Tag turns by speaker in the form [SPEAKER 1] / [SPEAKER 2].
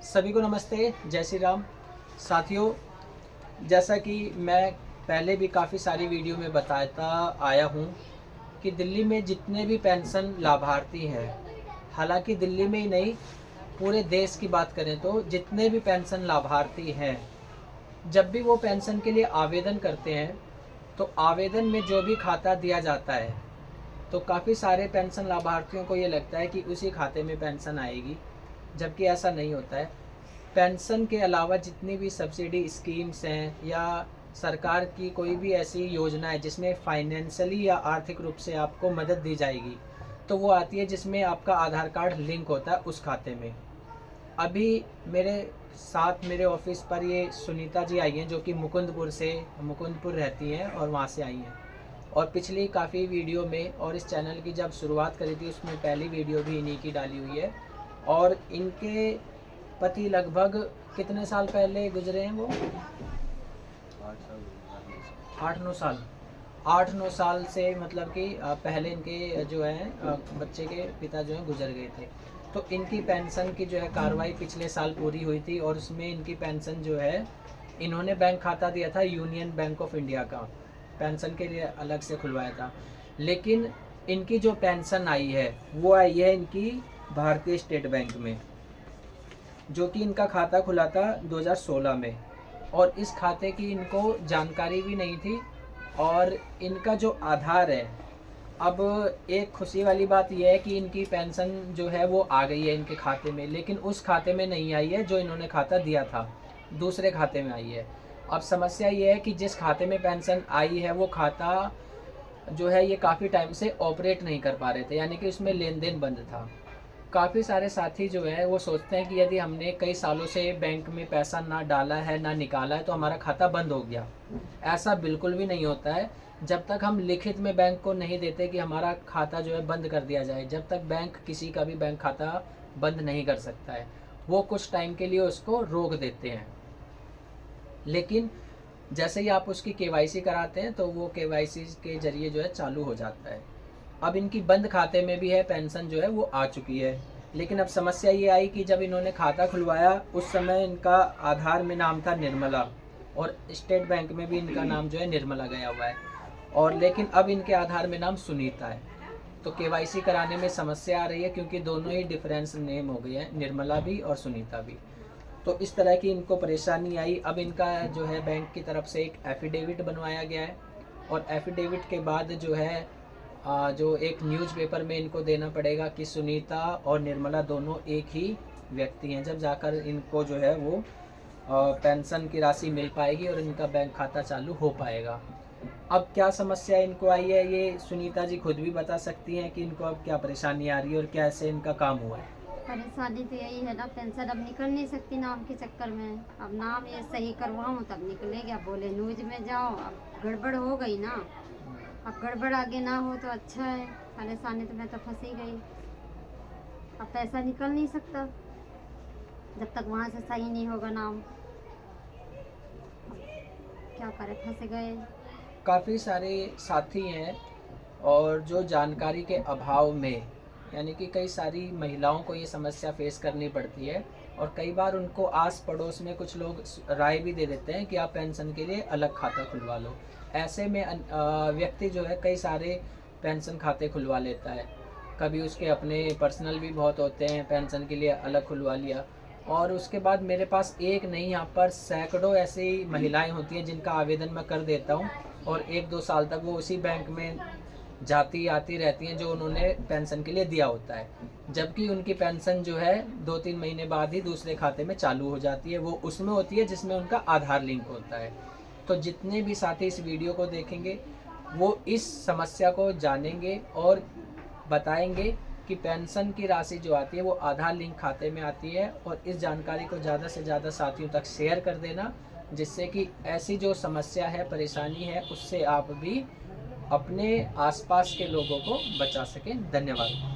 [SPEAKER 1] सभी को नमस्ते, जय श्री राम। साथियों, जैसा कि मैं पहले भी काफ़ी सारी वीडियो में बताता आया हूँ कि दिल्ली में जितने भी पेंशन लाभार्थी हैं, हालांकि दिल्ली में ही नहीं, पूरे देश की बात करें तो जितने भी पेंशन लाभार्थी हैं, जब भी वो पेंशन के लिए आवेदन करते हैं तो आवेदन में जो भी खाता दिया जाता है, तो काफ़ी सारे पेंशन लाभार्थियों को ये लगता है कि उसी खाते में पेंशन आएगी, जबकि ऐसा नहीं होता है। पेंशन के अलावा जितनी भी सब्सिडी स्कीम्स हैं या सरकार की कोई भी ऐसी योजना है जिसमें फाइनेंशियली या आर्थिक रूप से आपको मदद दी जाएगी, तो वो आती है जिसमें आपका आधार कार्ड लिंक होता है उस खाते में। अभी मेरे साथ मेरे ऑफिस पर ये सुनीता जी आई हैं, जो कि मुकुंदपुर रहती हैं और वहाँ से आई हैं। और पिछली काफ़ी वीडियो में और इस चैनल की जब शुरुआत करी थी उसमें पहली वीडियो भी इन्हीं की डाली हुई है। और इनके पति लगभग कितने साल पहले गुजरे हैं वो? 8-9 साल से, मतलब कि पहले इनके जो है बच्चे के पिता जो हैं गुजर गए थे। तो इनकी पेंशन की जो है कार्रवाई पिछले साल पूरी हुई थी और उसमें इनकी पेंशन जो है, इन्होंने बैंक खाता दिया था यूनियन बैंक ऑफ इंडिया का, पेंशन के लिए अलग से खुलवाया था। लेकिन इनकी जो पेंशन आई है वो आई है इनकी भारतीय स्टेट बैंक में, जो कि इनका खाता खुला था 2016 में। और इस खाते की इनको जानकारी भी नहीं थी। और इनका जो आधार है, अब एक खुशी वाली बात यह है कि इनकी पेंशन जो है वो आ गई है इनके खाते में, लेकिन उस खाते में नहीं आई है जो इन्होंने खाता दिया था, दूसरे खाते में आई है। अब समस्या ये है कि जिस खाते में पेंशन आई है वो खाता जो है ये काफ़ी टाइम से ऑपरेट नहीं कर पा रहे थे, यानी कि उसमें लेन देन बंद था। काफ़ी सारे साथी जो है वो सोचते हैं कि यदि हमने कई सालों से बैंक में पैसा ना डाला है ना निकाला है तो हमारा खाता बंद हो गया। ऐसा बिल्कुल भी नहीं होता है। जब तक हम लिखित में बैंक को नहीं देते कि हमारा खाता जो है बंद कर दिया जाए, जब तक बैंक किसी का भी बैंक खाता बंद नहीं कर सकता है। वो कुछ टाइम के लिए उसको रोक देते हैं, लेकिन जैसे ही आप उसकी केवाईसी कराते हैं तो वो केवाईसी के जरिए जो है चालू हो जाता है। अब इनकी बंद खाते में भी है पेंशन जो है वो आ चुकी है। लेकिन अब समस्या ये आई कि जब इन्होंने खाता खुलवाया उस समय इनका आधार में नाम था निर्मला, और स्टेट बैंक में भी इनका नाम जो है निर्मला गया हुआ है, और लेकिन अब इनके आधार में नाम सुनीता है। तो केवाईसी कराने में समस्या आ रही है क्योंकि दोनों ही डिफरेंस नेम हो गए हैं, निर्मला भी और सुनीता भी। तो इस तरह की इनको परेशानी आई। अब इनका जो है बैंक की तरफ से एक एफिडेविट बनवाया गया है, और एफिडेविट के बाद जो है जो एक न्यूज़पेपर में इनको देना पड़ेगा कि सुनीता और निर्मला दोनों एक ही व्यक्ति हैं, जब जाकर इनको जो है वो पेंशन की राशि मिल पाएगी और इनका बैंक खाता चालू हो पाएगा। अब क्या समस्या इनको आई है ये सुनीता जी खुद भी बता सकती हैं कि इनको अब क्या परेशानी आ रही है और कैसे इनका काम हुआ है।
[SPEAKER 2] परेशानी तो यही है ना, पेंशन अब निकल नहीं सकती नाम के चक्कर में। अब नाम ये सही करवाऊँ तब निकलेगी, अब बोले न्यूज में जाओ, अब गड़बड़ हो गई ना। अब गड़बड़ आगे ना हो तो अच्छा है, परेशानी तो मैं तो फंसी गई। अब पैसा निकल नहीं सकता जब तक वहाँ से सही नहीं होगा नाम। अब क्या करें, फंस गए।
[SPEAKER 1] काफ़ी सारे साथी हैं और जो जानकारी के अभाव में, यानी कि कई सारी महिलाओं को ये समस्या फेस करनी पड़ती है, और कई बार उनको आस पड़ोस में कुछ लोग राय भी दे देते हैं कि आप पेंशन के लिए अलग खाता खुलवा लो। ऐसे में व्यक्ति जो है कई सारे पेंशन खाते खुलवा लेता है। कभी उसके अपने पर्सनल भी बहुत होते हैं, पेंशन के लिए अलग खुलवा लिया, और उसके बाद मेरे पास एक नहीं, यहाँ पर सैकड़ों ऐसी महिलाएं होती हैं जिनका आवेदन मैं कर देता हूँ, और 1-2 साल तक वो उसी बैंक में जाती आती रहती हैं जो उन्होंने पेंशन के लिए दिया होता है, जबकि उनकी पेंशन जो है 2-3 महीने बाद ही दूसरे खाते में चालू हो जाती है। वो उसमें होती है जिसमें उनका आधार लिंक होता है। तो जितने भी साथी इस वीडियो को देखेंगे वो इस समस्या को जानेंगे और बताएंगे कि पेंशन की राशि जो आती है वो आधार लिंक खाते में आती है। और इस जानकारी को ज़्यादा से ज़्यादा साथियों तक शेयर कर देना, जिससे कि ऐसी जो समस्या है, परेशानी है, उससे आप भी अपने आसपास के लोगों को बचा सकें। धन्यवाद।